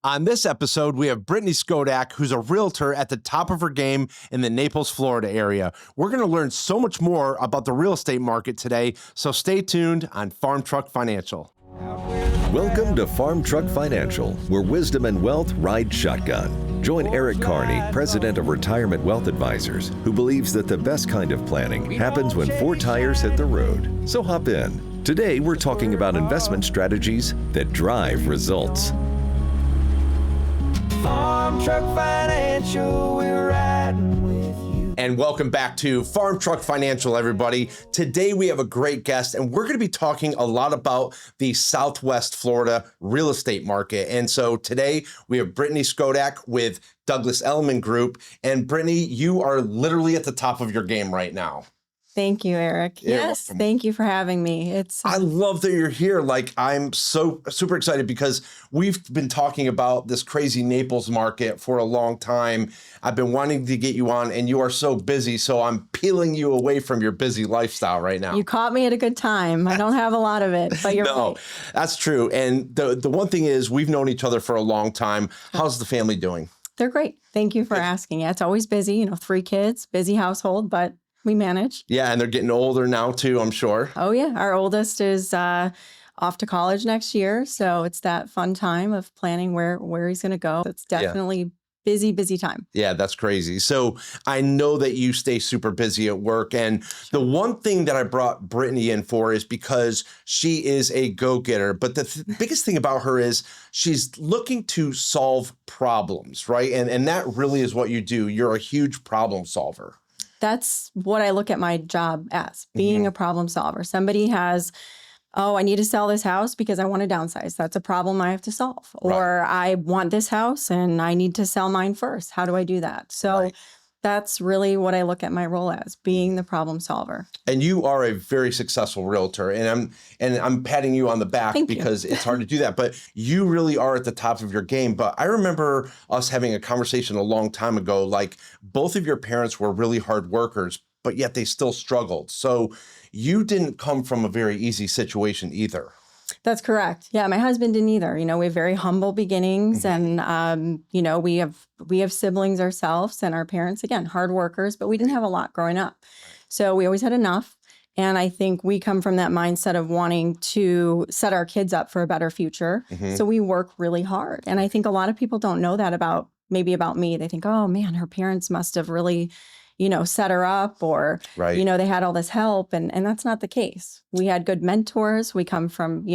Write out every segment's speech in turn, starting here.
On this episode, we have Brittany Skotak, who's a realtor at the top of her game in the Naples, Florida area. We're going to learn so much more about the real estate market today, so stay tuned on Farm Truck Financial. Welcome to Farm Truck Financial, where wisdom and wealth ride shotgun. Join Eric Kearney, president of Retirement Wealth Advisors, who believes that the best kind of planning happens when four tires hit the road. So hop in. Today, we're talking about investment strategies that drive results. Farm Truck Financial, we're riding with you. And welcome back to Farm Truck Financial, everybody. Today we have a great guest, and we're going to be talking a lot about the Southwest Florida real estate market. And so today we have Brittany Skotak with Douglas Elliman Group. And Brittany, you are literally at the top of your game right now. Thank you, Eric. Yes, thank you for having me. I love that you're here. I'm so super excited because we've been talking about this crazy Naples market for a long time. I've been wanting to get you on, and you are so busy, so I'm peeling you away from your busy lifestyle right now. You caught me at a good time. I don't have a lot of it, but you're No, right. That's true. And the one thing is, we've known each other for a long time. How's the family doing? They're great. Thank you for asking. Yeah, it's always busy, 3 kids, busy household, but we manage. Yeah, and they're getting older now too, I'm sure. Oh yeah, our oldest is off to college next year, so it's that fun time of planning where he's going to go. It's definitely busy time. Yeah, that's crazy. So I know that you stay super busy at work. And the one thing that I brought Brittany in for is because she is a go-getter. But the biggest thing about her is she's looking to solve problems, right? And that really is what you do. You're a huge problem solver. That's what I look at my job as, being a problem solver. Somebody has, I need to sell this house because I want to downsize. That's a problem I have to solve. Right. Or I want this house and I need to sell mine first. How do I do that? So that's really what I look at my role as, being the problem solver. And you are a very successful realtor, and I'm patting you on the back because it's hard to do that, but you really are at the top of your game. But I remember us having a conversation a long time ago, both of your parents were really hard workers, but yet they still struggled. So you didn't come from a very easy situation either. That's correct. Yeah, my husband didn't either. We have very humble beginnings, and we have siblings ourselves, and our parents, again, hard workers, but we didn't have a lot growing up. So we always had enough. And I think we come from that mindset of wanting to set our kids up for a better future. So we work really hard. And I think a lot of people don't know that about me. They think, oh man, her parents must have really set her up, or, they had all this help. And that's not the case. We had good mentors. We come from,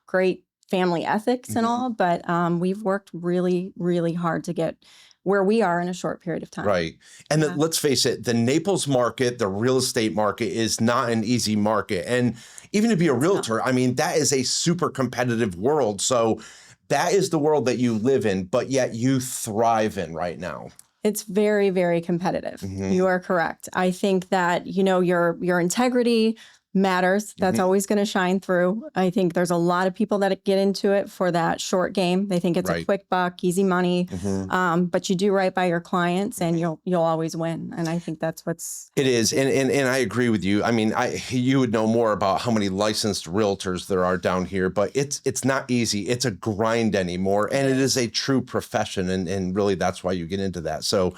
great family ethics and all, but we've worked really, really hard to get where we are in a short period of time. Right. And let's face it, the Naples market, the real estate market is not an easy market. And even to be a realtor, that is a super competitive world. So that is the world that you live in, but yet you thrive in right now. It's very, very competitive. You are correct. I think that, your integrity matters. That's always going to shine through. I think there's a lot of people that get into it for that short game. They think it's a quick buck, easy money. But you do right by your clients, and you'll always win. And I think that's what's... It is. And I agree with you. You would know more about how many licensed realtors there are down here, but it's not easy. It's a grind anymore. And it is a true profession. And really, that's why you get into that. So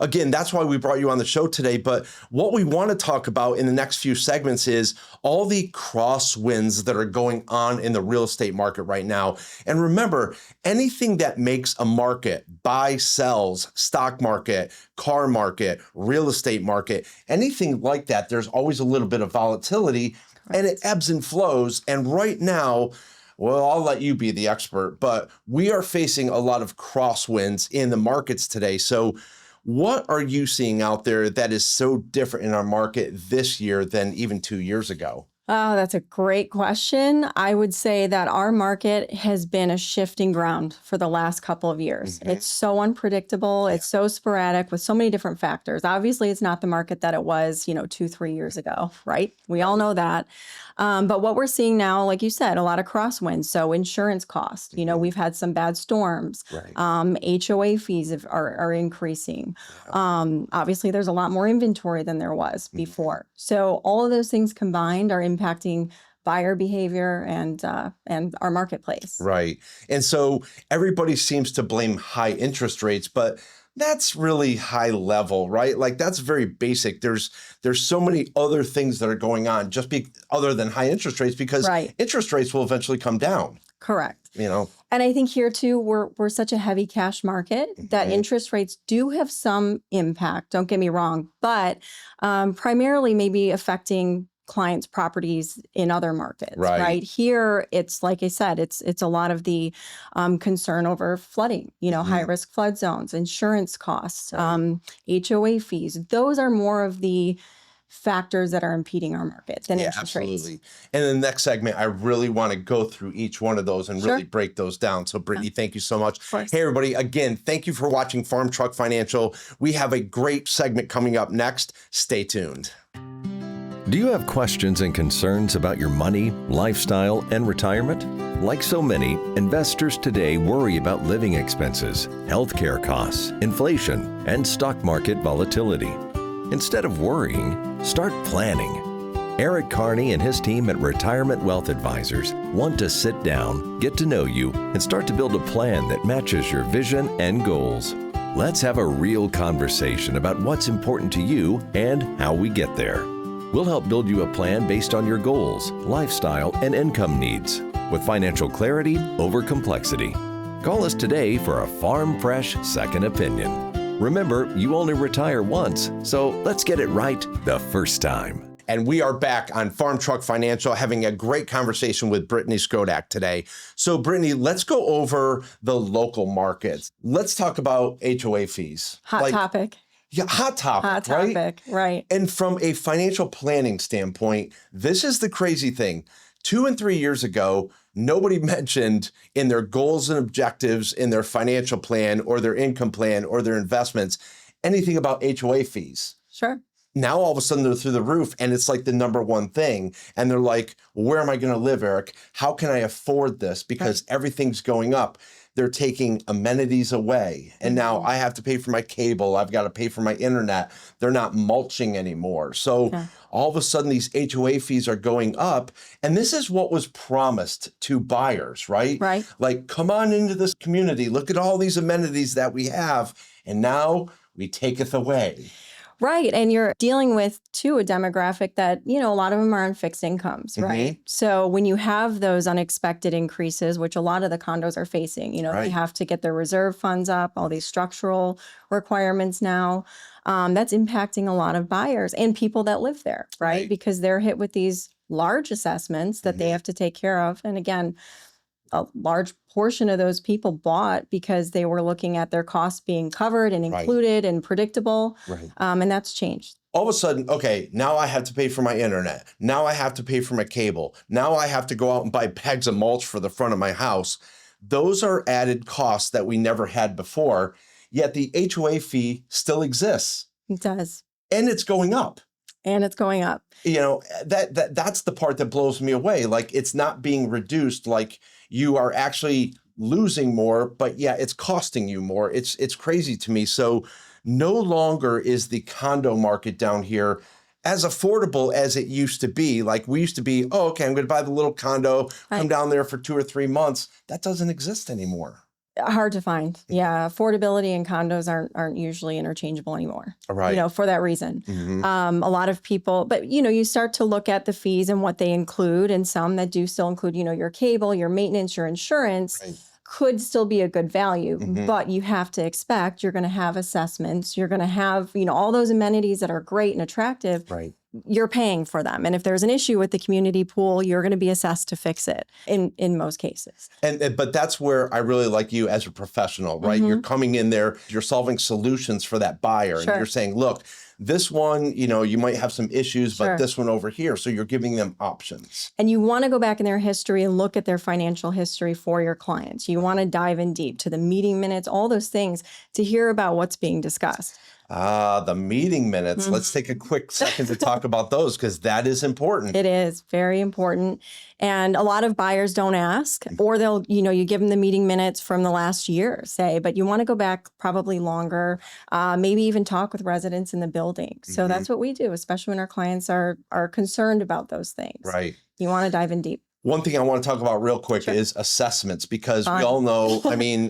again, that's why we brought you on the show today. But what we want to talk about in the next few segments is all the crosswinds that are going on in the real estate market right now. And remember, anything that makes a market, buy, sells, stock market, car market, real estate market, anything like that, there's always a little bit of volatility and it ebbs and flows. And right now, well, I'll let you be the expert, but we are facing a lot of crosswinds in the markets today. So what are you seeing out there that is so different in our market this year than even 2 years ago? Oh, that's a great question. I would say that our market has been a shifting ground for the last couple of years. It's so unpredictable. It's so sporadic with so many different factors. Obviously, it's not the market that it was, 2-3 years ago, right? We all know that. But what we're seeing now, like you said, a lot of crosswinds. So insurance costs, we've had some bad storms. HOA fees are increasing. Obviously, there's a lot more inventory than there was before. So all of those things combined are impacting buyer behavior and our marketplace. Right. And so everybody seems to blame high interest rates, but that's really high level, right? Like that's very basic. There's so many other things that are going on other than high interest rates, because Right. interest rates will eventually come down, Correct. you know? And I think here too, we're such a heavy cash market that interest rates do have some impact. Don't get me wrong, but primarily maybe affecting clients' properties in other markets. Right. Here, it's like I said, it's a lot of the concern over flooding. High risk flood zones, insurance costs, HOA fees. Those are more of the factors that are impeding our market than interest rates. And in the next segment, I really want to go through each one of those and really break those down. So Brittany, thank you so much. Hey, everybody, again, thank you for watching Farm Truck Financial. We have a great segment coming up next. Stay tuned. Do you have questions and concerns about your money, lifestyle, and retirement? Like so many, investors today worry about living expenses, healthcare costs, inflation, and stock market volatility. Instead of worrying, start planning. Eric Kearney and his team at Retirement Wealth Advisors want to sit down, get to know you, and start to build a plan that matches your vision and goals. Let's have a real conversation about what's important to you and how we get there. We'll help build you a plan based on your goals, lifestyle, and income needs, with financial clarity over complexity. Call us today for a farm fresh second opinion. Remember, you only retire once, so let's get it right the first time. And we are back on Farm Truck Financial having a great conversation with Brittany Skotak today. So Brittany, let's go over the local markets. Let's talk about HOA fees. Hot topic. Yeah, hot topic, right? And from a financial planning standpoint, this is the crazy thing. 2 and 3 years ago, nobody mentioned in their goals and objectives, in their financial plan or their income plan or their investments, anything about HOA fees. Sure. Now, all of a sudden, they're through the roof and it's like the number one thing. And they're like, where am I going to live, Eric? How can I afford this? Because everything's going up. They're taking amenities away. And now I have to pay for my cable. I've got to pay for my internet. They're not mulching anymore. So all of a sudden, these HOA fees are going up. And this is what was promised to buyers, right? Right. Like, come on into this community. Look at all these amenities that we have. And now we taketh away. Right. And you're dealing with, too, a demographic that, a lot of them are on fixed incomes, right? So when you have those unexpected increases, which a lot of the condos are facing, they have to get their reserve funds up, all these structural requirements now, that's impacting a lot of buyers and people that live there, right? Because they're hit with these large assessments that they have to take care of. And again, a large portion of those people bought because they were looking at their costs being covered and included and predictable. And that's changed. All of a sudden, okay, now I have to pay for my internet. Now I have to pay for my cable. Now I have to go out and buy pegs of mulch for the front of my house. Those are added costs that we never had before, yet the HOA fee still exists. It does. And it's going up. And it's going up. That's the part that blows me away. Like, it's not being reduced. Like, you are actually losing more, but it's costing you more. It's crazy to me. So no longer is the condo market down here as affordable as it used to be. Like, we used to be, I'm going to buy the little condo, come down there for 2 or 3 months. That doesn't exist anymore. Hard to find. Yeah. Affordability and condos aren't usually interchangeable anymore. Right. For that reason. A lot of people, but you start to look at the fees and what they include, and some that do still include, your cable, your maintenance, your insurance could still be a good value, but you have to expect you're going to have assessments. You're going to have, all those amenities that are great and attractive. Right. You're paying for them. And if there's an issue with the community pool, you're going to be assessed to fix it in most cases. But that's where I really like you as a professional, right? You're coming in there, you're solving solutions for that buyer. And you're saying, look, this one, you might have some issues, but this one over here. So you're giving them options. And you want to go back in their history and look at their financial history for your clients. You want to dive in deep to the meeting minutes, all those things to hear about what's being discussed. The meeting minutes. Let's take a quick second to talk about those, because that is important. It is very important. And a lot of buyers don't ask, or they'll, you give them the meeting minutes from the last year, say, but you want to go back probably longer, maybe even talk with residents in the building. So that's what we do, especially when our clients are concerned about those things. Right. You want to dive in deep. One thing I want to talk about real quick is assessments, because we all know,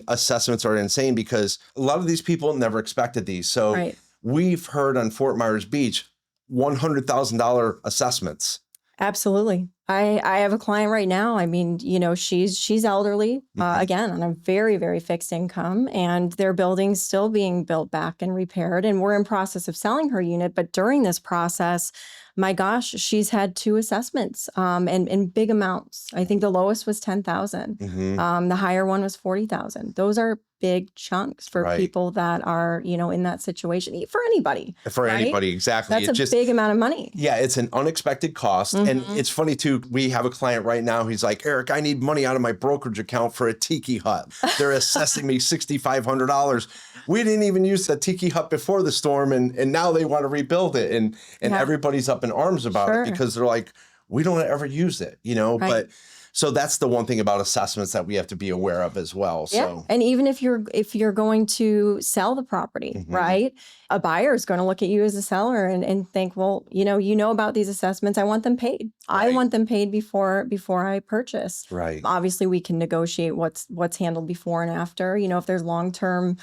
assessments are insane because a lot of these people never expected these. So we've heard on Fort Myers Beach, $100,000 assessments. Absolutely. I have a client right now. I mean, she's elderly, again, on a very, very fixed income, and their building's still being built back and repaired. And we're in process of selling her unit. But during this process, my gosh, she's had 2 assessments and big amounts. I think the lowest was 10,000. The higher one was 40,000. Those are big chunks for people that are, in that situation, for anybody. For anybody, exactly. That's a big amount of money. Yeah, it's an unexpected cost. And it's funny too, we have a client right now, he's like, Eric, I need money out of my brokerage account for a tiki hut. They're assessing me $6,500. We didn't even use the tiki hut before the storm, and now they want to rebuild it. And everybody's up in arms about it because they're like, we don't ever use it, but so that's the one thing about assessments that we have to be aware of as well. Yeah. So, and even if you're going to sell the property, right? A buyer is going to look at you as a seller and think, well, you know about these assessments. I want them paid. I want them paid before I purchase. Right. Obviously, we can negotiate what's handled before and after. If there's long-term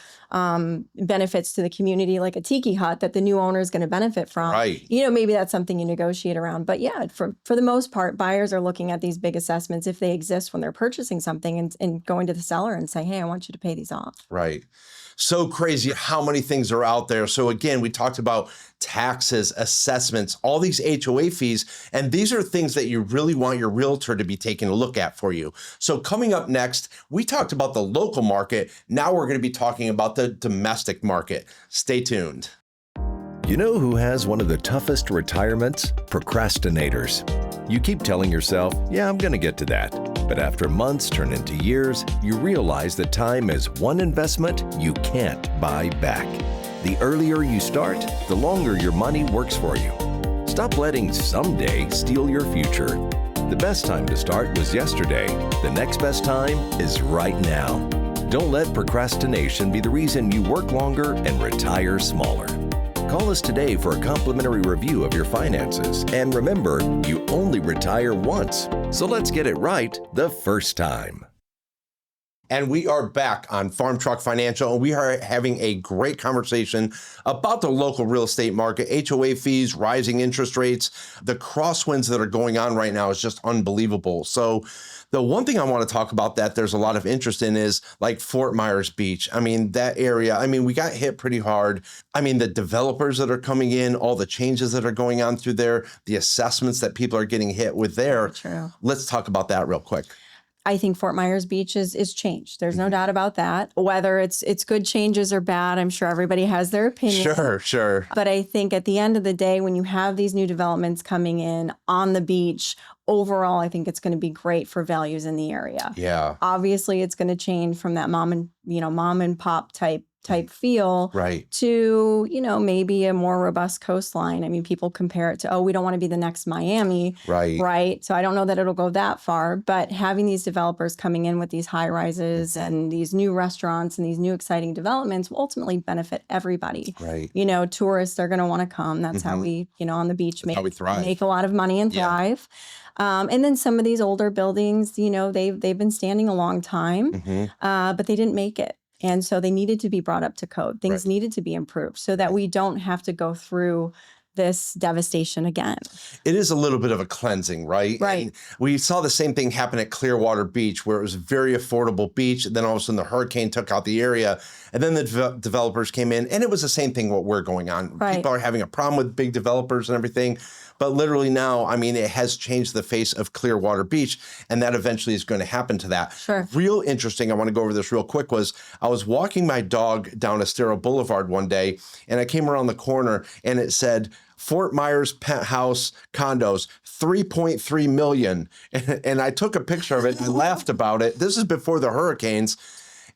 benefits to the community, like a tiki hut that the new owner is going to benefit from. Right. Maybe that's something you negotiate around. But yeah, for the most part, buyers are looking at these big assessments if they exist when they're purchasing something and going to the seller and saying, hey, I want you to pay these off. Right. So crazy how many things are out there. So again, we talked about taxes, assessments, all these HOA fees, and these are things that you really want your realtor to be taking a look at for you. So coming up next, we talked about the local market. Now we're going to be talking about the domestic market. Stay tuned. You know who has one of the toughest retirements? Procrastinators. You keep telling yourself, yeah, I'm going to get to that. But after months turn into years, you realize that time is one investment you can't buy back. The earlier you start, the longer your money works for you. Stop letting someday steal your future. The best time to start was yesterday. The next best time is right now. Don't let procrastination be the reason you work longer and retire smaller. Call us today for a complimentary review of your finances. And remember, you only retire once. So let's get it right the first time. And we are back on Farm Truck Financial, and we are having a great conversation about the local real estate market, HOA fees, rising interest rates. The crosswinds that are going on right now is just unbelievable. So the one thing I want to talk about that there's a lot of interest in is like Fort Myers Beach. I mean, that area, we got hit pretty hard. The developers that are coming in, all the changes that are going on through there, the assessments that people are getting hit with there. True. Let's talk about that real quick. I think Fort Myers Beach is changed. There's no doubt about that. Whether it's good changes or bad, I'm sure everybody has their opinion. Sure. But I think at the end of the day, when you have these new developments coming in on the beach, overall, I think it's going to be great for values in the area. Yeah. Obviously, it's going to change from that mom and pop type feel to, maybe a more robust coastline. People compare it to, we don't want to be the next Miami. Right. So I don't know that it'll go that far, but having these developers coming in with these high rises and these new restaurants and these new exciting developments will ultimately benefit everybody. Right. Tourists are going to want to come. That's how we, on the beach, make a lot of money and thrive. And then some of these older buildings, they've been standing a long time, but they didn't make it. And so they needed to be brought up to code. Things needed to be improved so that we don't have to go through this devastation again. It is a little bit of a cleansing, right? Right. And we saw the same thing happen at Clearwater Beach, where it was a very affordable beach. And then all of a sudden the hurricane took out the area. And then the developers came in, and it was the same thing what we're going on. Right. People are having a problem with big developers and everything. But literally now, it has changed the face of Clearwater Beach, and that eventually is going to happen to that. Sure. Real interesting, I want to go over this real quick, was I was walking my dog down Estero Boulevard one day, and I came around the corner, and it said, Fort Myers penthouse condos, $3.3 million. And I took a picture of it, and I laughed about it. This is before the hurricanes.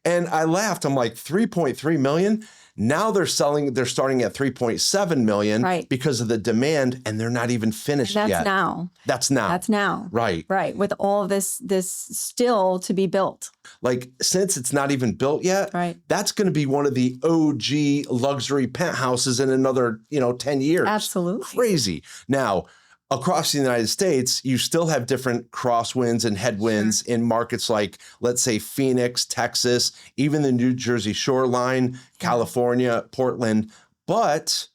And I laughed. I'm like, $3.3 million? Now they're starting at 3.7 million Right. because of the demand, and they're not even finished That's yet. now. That's now. That's now. Right. Right. With all of this still to be built. Like, since it's not even built yet, Right. that's going to be one of the OG luxury penthouses in another, 10 years. Absolutely. Crazy. Now, across the United States, you still have different crosswinds and headwinds in markets like, let's say, Phoenix, Texas, even the New Jersey shoreline, California, Portland. But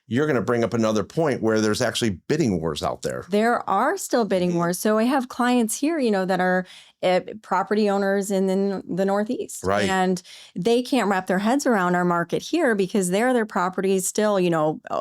you're going to bring up another point where there's actually bidding wars out there. There are still bidding wars. So I have clients here, that are property owners in the Northeast. Right. And they can't wrap their heads around our market here because their properties still,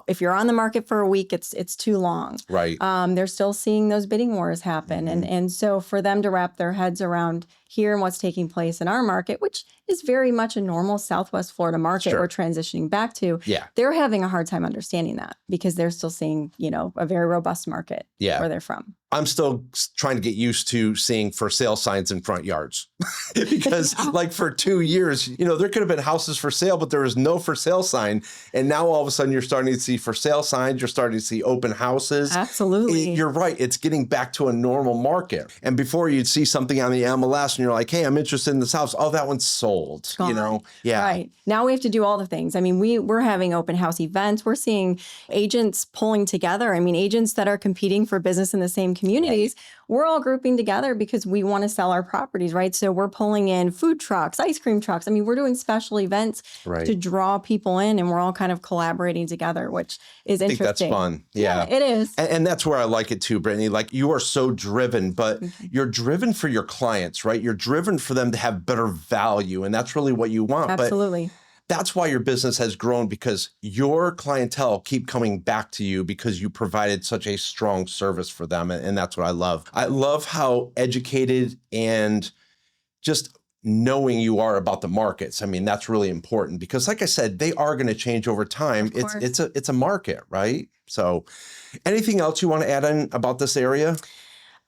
if you're on the market for a week, it's too long. Right. They're still seeing those bidding wars happen. And so for them to wrap their heads around here and what's taking place in our market, which is very much a normal Southwest Florida market Sure. we're transitioning back to, Yeah. they're having a hard time understanding that because they're still seeing, a very robust market Yeah. where they're from. I'm still trying to get used to seeing for sale signs in front yards because like for 2 years, there could have been houses for sale, but there was no for sale sign. And now all of a sudden you're starting to see for sale signs. You're starting to see open houses. Absolutely. You're right. It's getting back to a normal market. And before you'd see something on the MLS and you're like, hey, I'm interested in this house. Oh, that one's sold, Gone. Yeah. Right. Now we have to do all the things. I mean, we're having open house events. We're seeing agents pulling together. I mean, agents that are competing for business in the same communities. We're all grouping together because we want to sell our properties, right? So we're pulling in food trucks, ice cream trucks. I mean, we're doing special events Right. to draw people in, and we're all kind of collaborating together, which is I think that's interesting. fun. Yeah. It is. And that's where I like it too, Brittany. Like, you are so driven, but you're driven for your clients, right? You're driven for them to have better value. And that's really what you want. Absolutely. But that's why your business has grown, because your clientele keep coming back to you because you provided such a strong service for them. And that's what I love. I love how educated and just knowing you are about the markets. I mean, that's really important because, like I said, they are going to change over time. Of course. It's a market, right? So anything else you want to add in about this area?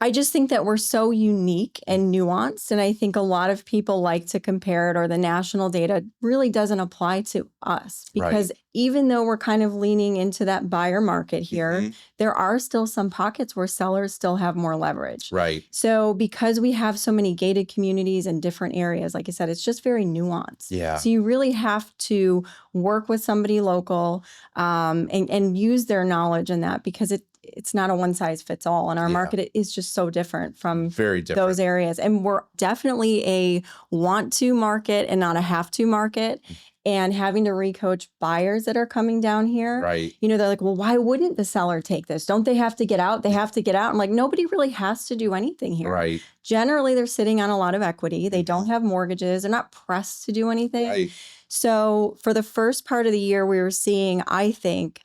I just think that we're so unique and nuanced. And I think a lot of people like to compare it, or the national data really doesn't apply to us because even though we're kind of leaning into that buyer market here, there are still some pockets where sellers still have more leverage. Right. So because we have so many gated communities in different areas, like I said, it's just very nuanced. Yeah. So you really have to work with somebody local and use their knowledge in that, because it's not a one size fits all. And our market is just so different from Very different. those areas. And we're definitely a want to market and not a have to market. And having to recoach buyers that are coming down here. Right. They're like, well, why wouldn't the seller take this? Don't they have to get out? They have to get out. I'm like, nobody really has to do anything here. Right. Generally, they're sitting on a lot of equity. They don't have mortgages. They're not pressed to do anything. Right. So for the first part of the year, we were seeing, I think,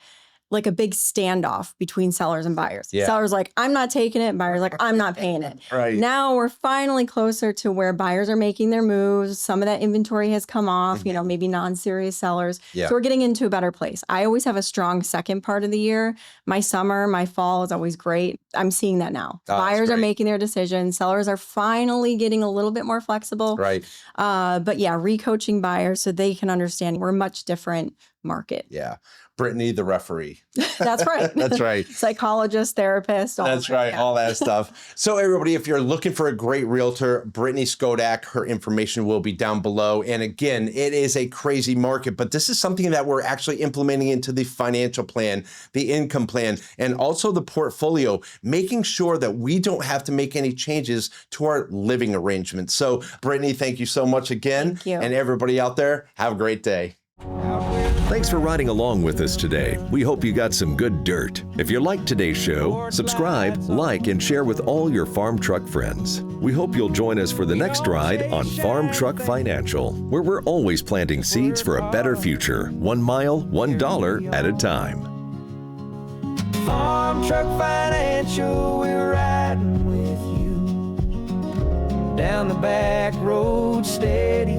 like a big standoff between sellers and buyers. Yeah. Sellers like, I'm not taking it. And buyers like, I'm not paying it. Right. Now we're finally closer to where buyers are making their moves. Some of that inventory has come off, maybe non-serious sellers. Yeah. So we're getting into a better place. I always have a strong second part of the year. My summer, my fall is always great. I'm seeing that now. Oh, that's Buyers are great. making their decisions. Sellers are finally getting a little bit more flexible. Right. But yeah, recoaching buyers so they can understand we're a much different market. Yeah. Brittany, the referee. That's right. That's right. Psychologist, therapist. All That's of it, right. yeah. All that stuff. So everybody, if you're looking for a great realtor, Brittany Skotak, her information will be down below. And again, it is a crazy market, but this is something that we're actually implementing into the financial plan, the income plan, and also the portfolio, making sure that we don't have to make any changes to our living arrangements. So Brittany, thank you so much again. Thank you. And everybody out there, have a great day. Thanks for riding along with us today. We hope you got some good dirt. If you liked today's show, subscribe, like, and share with all your farm truck friends. We hope you'll join us for the next ride on Farm Truck Financial, where we're always planting seeds for a better future, 1 mile, $1 at a time. Farm Truck Financial, we're riding with you down the back road steady.